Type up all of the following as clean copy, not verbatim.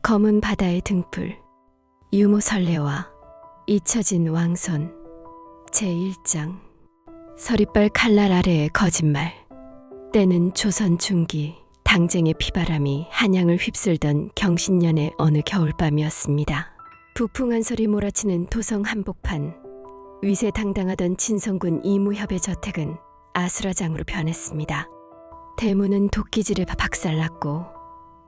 검은 바다의 등불, 유모설레와 잊혀진 왕손, 제1장. 서리빨 칼날 아래의 거짓말. 때는 조선 중기, 당쟁의 피바람이 한양을 휩쓸던 경신년의 어느 겨울밤이었습니다. 북풍한 소리 몰아치는 도성 한복판, 위세당당하던 진성군 이무협의 저택은 아수라장으로 변했습니다. 대문은 도끼질에 박살났고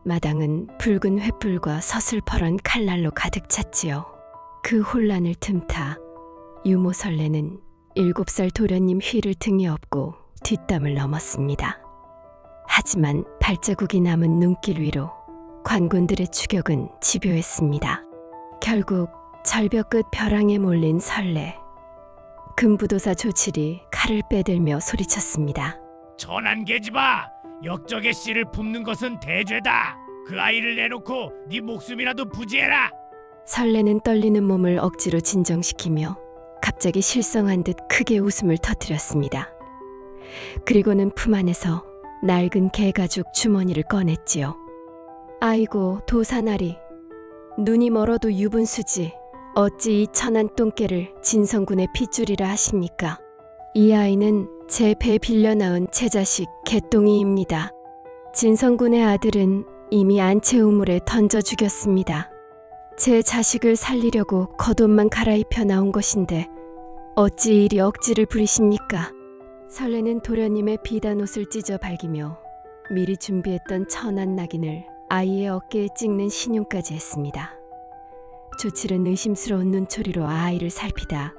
마당은 붉은 횃불과 서슬퍼런 칼날로 가득 찼지요. 그 혼란을 틈타 유모설레는 7살 도련님 휘를 등에 업고 뒷담을 넘었습니다. 하지만 발자국이 남은 눈길 위로 관군들의 추격은 집요했습니다. 결국 절벽 끝 벼랑에 몰린 설레. 금부도사 조칠이 칼을 빼들며 소리쳤습니다. 천한 계집아, 역적의 씨를 품는 것은 대죄다. 그 아이를 내놓고 네 목숨이라도 부지해라. 설레는 떨리는 몸을 억지로 진정시키며 갑자기 실성한 듯 크게 웃음을 터뜨렸습니다. 그리고는 품 안에서 낡은 개가죽 주머니를 꺼냈지요. 아이고 도사나리, 눈이 멀어도 유분수지 어찌 이 천한 똥개를 진성군의 핏줄이라 하십니까? 이 아이는 제 배 빌려 낳은 제 자식 개똥이입니다. 진성군의 아들은 이미 안채 우물에 던져 죽였습니다. 제 자식을 살리려고 겉옷만 갈아입혀 나온 것인데 어찌 이리 억지를 부리십니까? 설레는 도련님의 비단 옷을 찢어 발기며 미리 준비했던 천한 낙인을 아이의 어깨에 찍는 신용까지 했습니다. 조칠은 의심스러운 눈초리로 아이를 살피다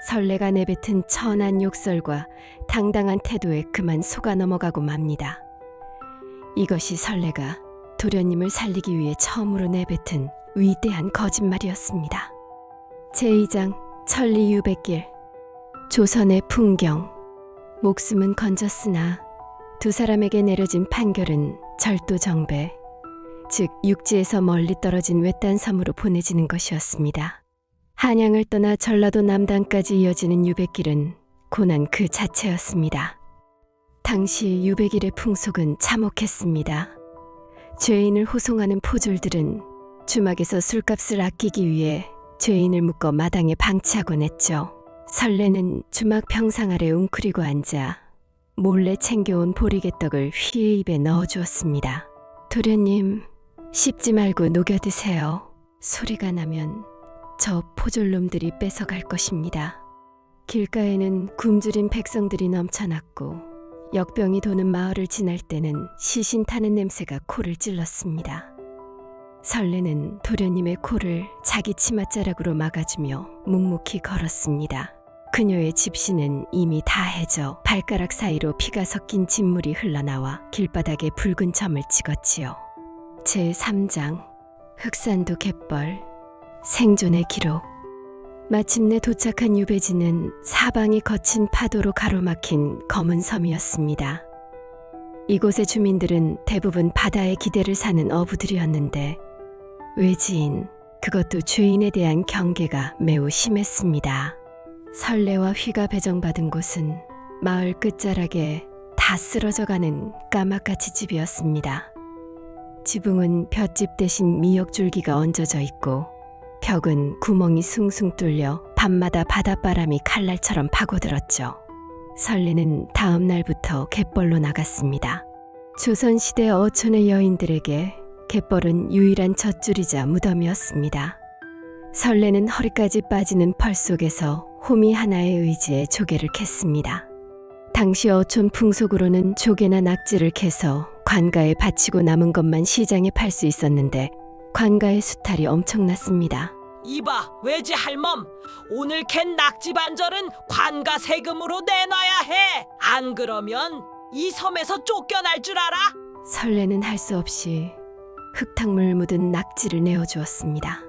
설레가 내뱉은 천한 욕설과 당당한 태도에 그만 속아 넘어가고 맙니다. 이것이 설레가 도련님을 살리기 위해 처음으로 내뱉은 위대한 거짓말이었습니다. 제2장 천리 유백길. 조선의 풍경. 목숨은 건졌으나 두 사람에게 내려진 판결은 절도정배, 즉 육지에서 멀리 떨어진 외딴 섬으로 보내지는 것이었습니다. 한양을 떠나 전라도 남단까지 이어지는 유백길은 고난 그 자체였습니다. 당시 유백일의 풍속은 참혹했습니다. 죄인을 호송하는 포졸들은 주막에서 술값을 아끼기 위해 죄인을 묶어 마당에 방치하곤 했죠. 설레는 주막 평상 아래 웅크리고 앉아 몰래 챙겨온 보리개떡을 휘의 입에 넣어주었습니다. 도련님, 씹지 말고 녹여 드세요. 소리가 나면 저 포졸놈들이 뺏어갈 것입니다. 길가에는 굶주린 백성들이 넘쳐났고 역병이 도는 마을을 지날 때는 시신 타는 냄새가 코를 찔렀습니다. 설레는 도련님의 코를 자기 치맛자락으로 막아주며 묵묵히 걸었습니다. 그녀의 집신은 이미 다 해져 발가락 사이로 피가 섞인 진물이 흘러나와 길바닥에 붉은 점을 찍었지요. 제3장 흑산도 갯벌. 생존의 기록. 마침내 도착한 유배지는 사방이 거친 파도로 가로막힌 검은 섬이었습니다. 이곳의 주민들은 대부분 바다의 기대를 사는 어부들이었는데 외지인, 그것도 주인에 대한 경계가 매우 심했습니다. 설레와 휘가 배정받은 곳은 마을 끝자락에 다 쓰러져가는 까마까치 집이었습니다. 지붕은 볏짚 대신 미역줄기가 얹어져 있고 벽은 구멍이 숭숭 뚫려 밤마다 바닷바람이 칼날처럼 파고들었죠. 설레는 다음 날부터 갯벌로 나갔습니다. 조선시대 어촌의 여인들에게 갯벌은 유일한 젖줄이자 무덤이었습니다. 설레는 허리까지 빠지는 펄 속에서 호미 하나의 의지에 조개를 캤습니다. 당시 어촌 풍속으로는 조개나 낙지를 캐서 관가에 바치고 남은 것만 시장에 팔 수 있었는데 관가의 수탈이 엄청났습니다. 이봐, 외지 할멈, 오늘 캔 낙지 반절은 관가 세금으로 내놔야 해. 안 그러면 이 섬에서 쫓겨날 줄 알아? 설레는 할 수 없이 흙탕물 묻은 낙지를 내어주었습니다.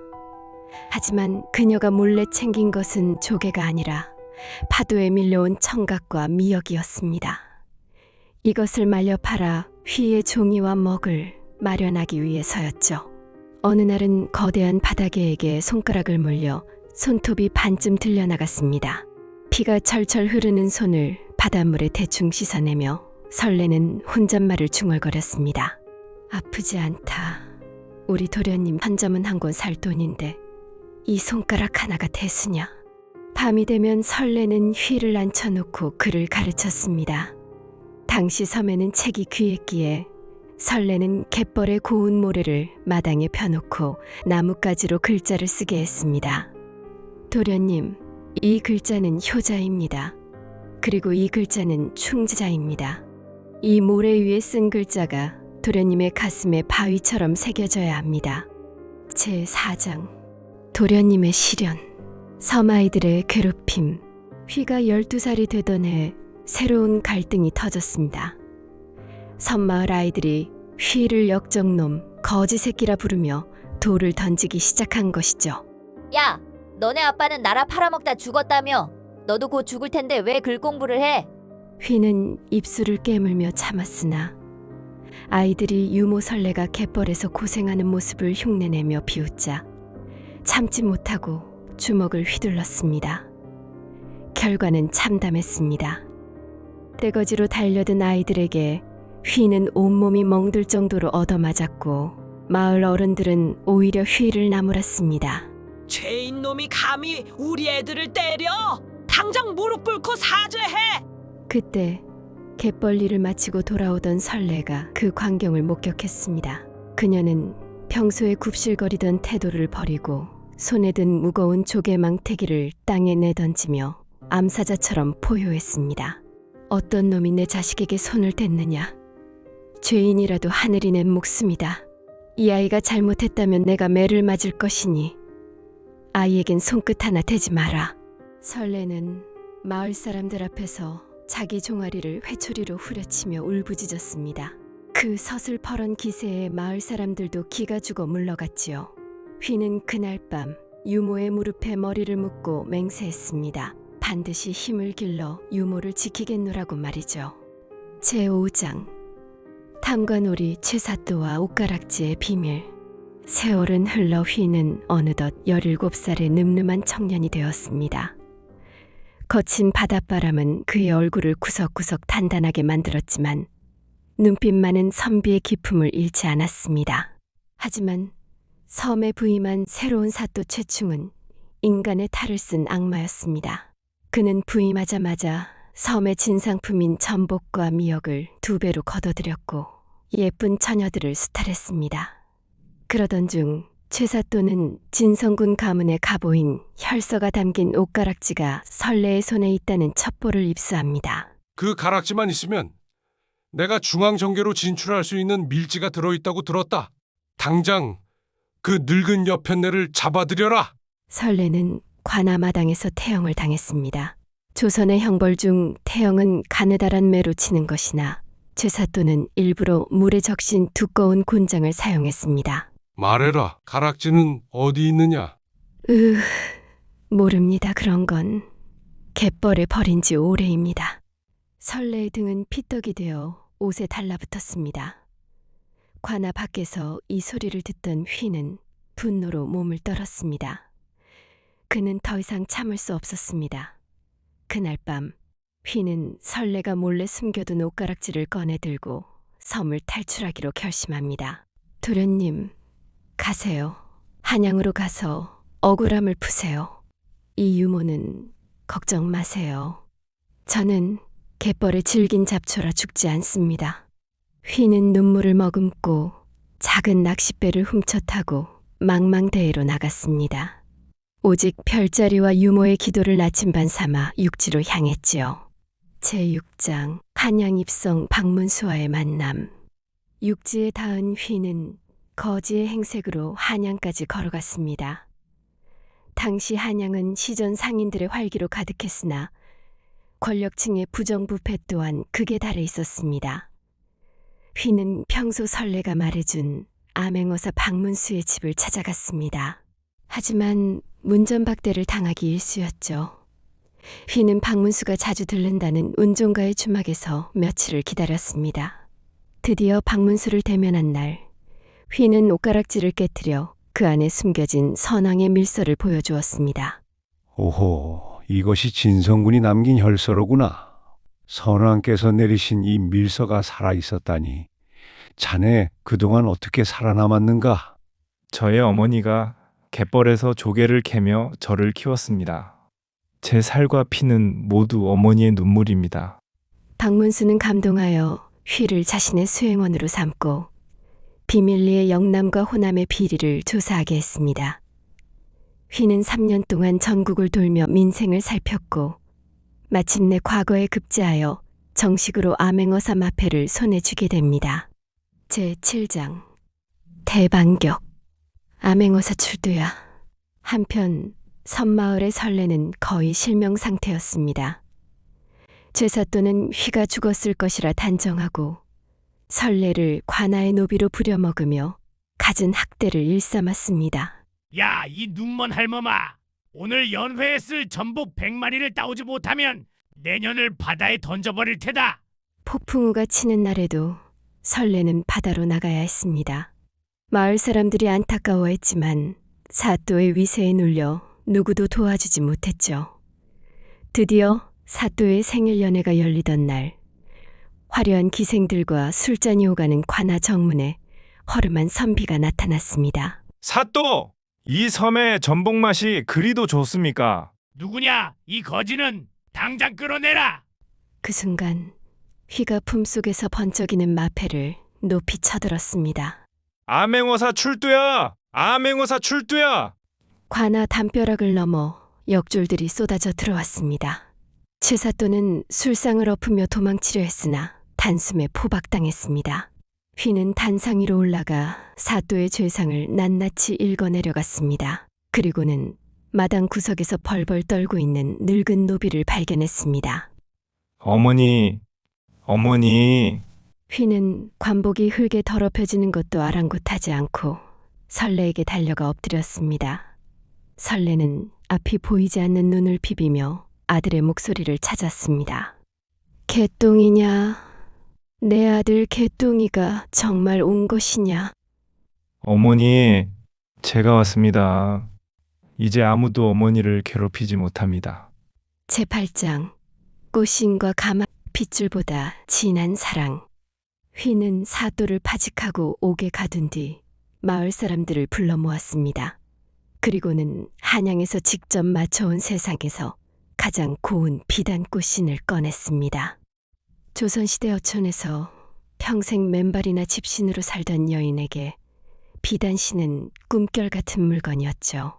하지만 그녀가 몰래 챙긴 것은 조개가 아니라 파도에 밀려온 청각과 미역이었습니다. 이것을 말려 팔아 휘의 종이와 먹을 마련하기 위해서였죠. 어느 날은 거대한 바다개에게 손가락을 물려 손톱이 반쯤 들려나갔습니다. 피가 철철 흐르는 손을 바닷물에 대충 씻어내며 설레는 혼잣말을 중얼거렸습니다. 아프지 않다. 우리 도련님 한 점은 한 권 살 돈인데 이 손가락 하나가 대수냐. 밤이 되면 설레는 휘를 앉혀놓고 그를 가르쳤습니다. 당시 섬에는 책이 귀했기에 설레는 갯벌의 고운 모래를 마당에 펴놓고 나뭇가지로 글자를 쓰게 했습니다. 도련님, 이 글자는 효자입니다. 그리고 이 글자는 충자입니다. 이 모래 위에 쓴 글자가 도련님의 가슴에 바위처럼 새겨져야 합니다. 제4장 도련님의 시련. 섬 아이들의 괴롭힘. 휘가 12살이 되던 해 새로운 갈등이 터졌습니다. 섬마을 아이들이 휘를 역적놈, 거지 새끼라 부르며 돌을 던지기 시작한 것이죠. 야, 너네 아빠는 나라 팔아먹다 죽었다며. 너도 곧 죽을 텐데 왜 글 공부를 해? 휘는 입술을 깨물며 참았으나 아이들이 유모 설레가 갯벌에서 고생하는 모습을 흉내내며 비웃자 참지 못하고 주먹을 휘둘렀습니다. 결과는 참담했습니다. 떼거지로 달려든 아이들에게 휘는 온몸이 멍들 정도로 얻어맞았고 마을 어른들은 오히려 휘를 나무랐습니다. 죄인 놈이 감히 우리 애들을 때려! 당장 무릎 꿇고 사죄해! 그때 갯벌 일을 마치고 돌아오던 설레가 그 광경을 목격했습니다. 그녀는 평소에 굽실거리던 태도를 버리고 손에 든 무거운 조개 망태기를 땅에 내던지며 암사자처럼 포효했습니다. 어떤 놈이 내 자식에게 손을 댔느냐? 죄인이라도 하늘이 낸 목숨이다. 이 아이가 잘못했다면 내가 매를 맞을 것이니 아이에겐 손끝 하나 대지 마라. 설레는 마을 사람들 앞에서 자기 종아리를 회초리로 후려치며 울부짖었습니다. 그 서슬퍼런 기세에 마을 사람들도 기가 죽어 물러갔지요. 휘는 그날 밤 유모의 무릎에 머리를 묻고 맹세했습니다. 반드시 힘을 길러 유모를 지키겠노라고 말이죠. 제5장 탐관오리 최사또와 옷가락지의 비밀. 세월은 흘러 휘는 어느덧 17살의 늠름한 청년이 되었습니다. 거친 바닷바람은 그의 얼굴을 구석구석 단단하게 만들었지만 눈빛만은 선비의 기품을 잃지 않았습니다. 하지만 섬에 부임한 새로운 사또 최충은 인간의 탈을 쓴 악마였습니다. 그는 부임하자마자 섬의 진상품인 전복과 미역을 2배로 거둬들였고 예쁜 처녀들을 수탈했습니다. 그러던 중 최사또는 진성군 가문의 가보인 혈서가 담긴 옷가락지가 설레의 손에 있다는 첩보를 입수합니다. 그 가락지만 있으면 내가 중앙정계로 진출할 수 있는 밀지가 들어있다고 들었다. 당장 그 늙은 여편네를 잡아들여라. 설레는 관아마당에서 태형을 당했습니다. 조선의 형벌 중 태형은 가느다란 매로 치는 것이나 최사또는 일부러 물에 적신 두꺼운 곤장을 사용했습니다. 말해라. 가락지는 어디 있느냐? 모릅니다. 그런 건 갯벌에 버린 지 오래입니다. 설레의 등은 피떡이 되어 옷에 달라붙었습니다. 관아 밖에서 이 소리를 듣던 휘는 분노로 몸을 떨었습니다. 그는 더 이상 참을 수 없었습니다. 그날 밤 휘는 설레가 몰래 숨겨둔 옷가락지를 꺼내 들고 섬을 탈출하기로 결심합니다. 도련님, 가세요. 한양으로 가서 억울함을 푸세요. 이 유모는 걱정 마세요. 저는 갯벌에 질긴 잡초라 죽지 않습니다. 휘는 눈물을 머금고 작은 낚싯배를 훔쳐 타고 망망대해로 나갔습니다. 오직 별자리와 유모의 기도를 나침반 삼아 육지로 향했지요. 제6장 한양 입성 박문수와의 만남. 육지에 닿은 휘는 거지의 행색으로 한양까지 걸어갔습니다. 당시 한양은 시전 상인들의 활기로 가득했으나 권력층의 부정부패 또한 극에 달해 있었습니다. 휘는 평소 설레가 말해준 암행어사 박문수의 집을 찾아갔습니다. 하지만 문전박대를 당하기 일쑤였죠. 휘는 박문수가 자주 들른다는 운종가의 주막에서 며칠을 기다렸습니다. 드디어 박문수를 대면한 날, 휘는 옷가락지를 깨트려 그 안에 숨겨진 선왕의 밀서를 보여주었습니다. 오호, 이것이 진성군이 남긴 혈서로구나. 선왕께서 내리신 이 밀서가 살아있었다니. 자네 그동안 어떻게 살아남았는가? 저의 어머니가 갯벌에서 조개를 캐며 저를 키웠습니다. 제 살과 피는 모두 어머니의 눈물입니다. 박문수는 감동하여 휘를 자신의 수행원으로 삼고 비밀리에 영남과 호남의 비리를 조사하게 했습니다. 휘는 3년 동안 전국을 돌며 민생을 살폈고 마침내 과거에 급제하여 정식으로 암행어사 마패를 손에 쥐게 됩니다. 제7장 대반격. 암행어사 출두야. 한편 섬마을의 설레는 거의 실명 상태였습니다. 죄사또는 휘가 죽었을 것이라 단정하고 설레를 관아의 노비로 부려먹으며 갖은 학대를 일삼았습니다. 야, 이 눈먼 할멈아. 오늘 연회에 쓸 전복 100마리를 따오지 못하면 내년을 바다에 던져버릴 테다. 폭풍우가 치는 날에도 설레는 바다로 나가야 했습니다. 마을 사람들이 안타까워했지만 사또의 위세에 눌려 누구도 도와주지 못했죠. 드디어 사또의 생일 연회가 열리던 날, 화려한 기생들과 술잔이 오가는 관아 정문에 허름한 선비가 나타났습니다. 사또! 이 섬의 전복 맛이 그리도 좋습니까? 누구냐? 이 거지는 당장 끌어내라. 그 순간 휘가 품속에서 번쩍이는 마패를 높이 쳐들었습니다. 암행어사 출두야! 암행어사 출두야! 관아 담벼락을 넘어 역졸들이 쏟아져 들어왔습니다. 최사또는 술상을 엎으며 도망치려 했으나 단숨에 포박당했습니다. 휘는 단상 위로 올라가 사또의 죄상을 낱낱이 읽어내려갔습니다. 그리고는 마당 구석에서 벌벌 떨고 있는 늙은 노비를 발견했습니다. 어머니, 어머니. 휘는 관복이 흙에 더럽혀지는 것도 아랑곳하지 않고 설레에게 달려가 엎드렸습니다. 설레는 앞이 보이지 않는 눈을 비비며 아들의 목소리를 찾았습니다. 개똥이냐? 내 아들 개똥이가 정말 온 것이냐? 어머니, 제가 왔습니다. 이제 아무도 어머니를 괴롭히지 못합니다. 제8장 꽃신과 가마 핏줄보다 진한 사랑. 휘는 사또를 파직하고 옥에 가둔 뒤 마을 사람들을 불러 모았습니다. 그리고는 한양에서 직접 맞춰온 세상에서 가장 고운 비단꽃신을 꺼냈습니다. 조선시대 어촌에서 평생 맨발이나 집신으로 살던 여인에게 비단신은 꿈결 같은 물건이었죠.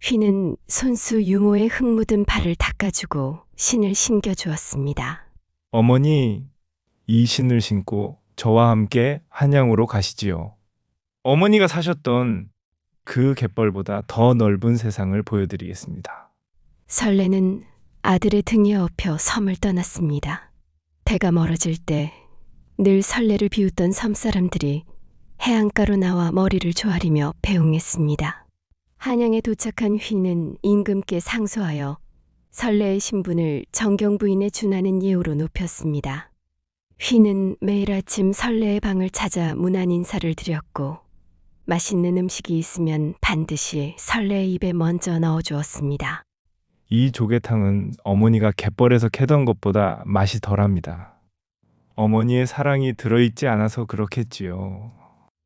휘는 손수 유모의 흙 묻은 발을 닦아주고 신을 신겨주었습니다. 어머니, 이 신을 신고 저와 함께 한양으로 가시지요. 어머니가 사셨던 그 갯벌보다 더 넓은 세상을 보여드리겠습니다. 설레는 아들의 등에 업혀 섬을 떠났습니다. 배가 멀어질 때 늘 설레를 비웃던 섬사람들이 해안가로 나와 머리를 조아리며 배웅했습니다. 한양에 도착한 휘는 임금께 상소하여 설레의 신분을 정경부인에 준하는 예우로 높였습니다. 휘는 매일 아침 설레의 방을 찾아 문안 인사를 드렸고 맛있는 음식이 있으면 반드시 설레의 입에 먼저 넣어주었습니다. 이 조개탕은 어머니가 갯벌에서 캐던 것보다 맛이 덜합니다. 어머니의 사랑이 들어있지 않아서 그렇겠지요.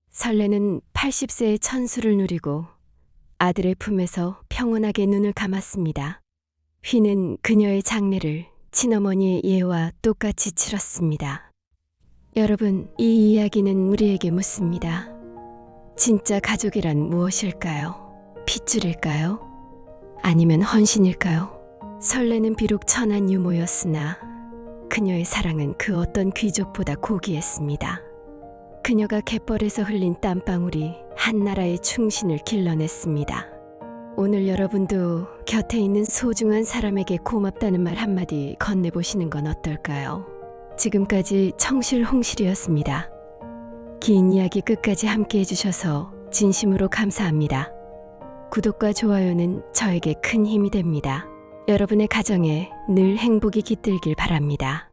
설레는 80세의 천수를 누리고 아들의 품에서 평온하게 눈을 감았습니다. 휘는 그녀의 장례를 친어머니의 예와 똑같이 치렀습니다. 여러분, 이 이야기는 우리에게 묻습니다. 진짜 가족이란 무엇일까요? 핏줄일까요? 아니면 헌신일까요? 설레는 비록 천한 유모였으나 그녀의 사랑은 그 어떤 귀족보다 고귀했습니다. 그녀가 갯벌에서 흘린 땀방울이 한 나라의 충신을 길러냈습니다. 오늘 여러분도 곁에 있는 소중한 사람에게 고맙다는 말 한마디 건네보시는 건 어떨까요? 지금까지 청실홍실이었습니다. 긴 이야기 끝까지 함께 해주셔서 진심으로 감사합니다. 구독과 좋아요는 저에게 큰 힘이 됩니다. 여러분의 가정에 늘 행복이 깃들길 바랍니다.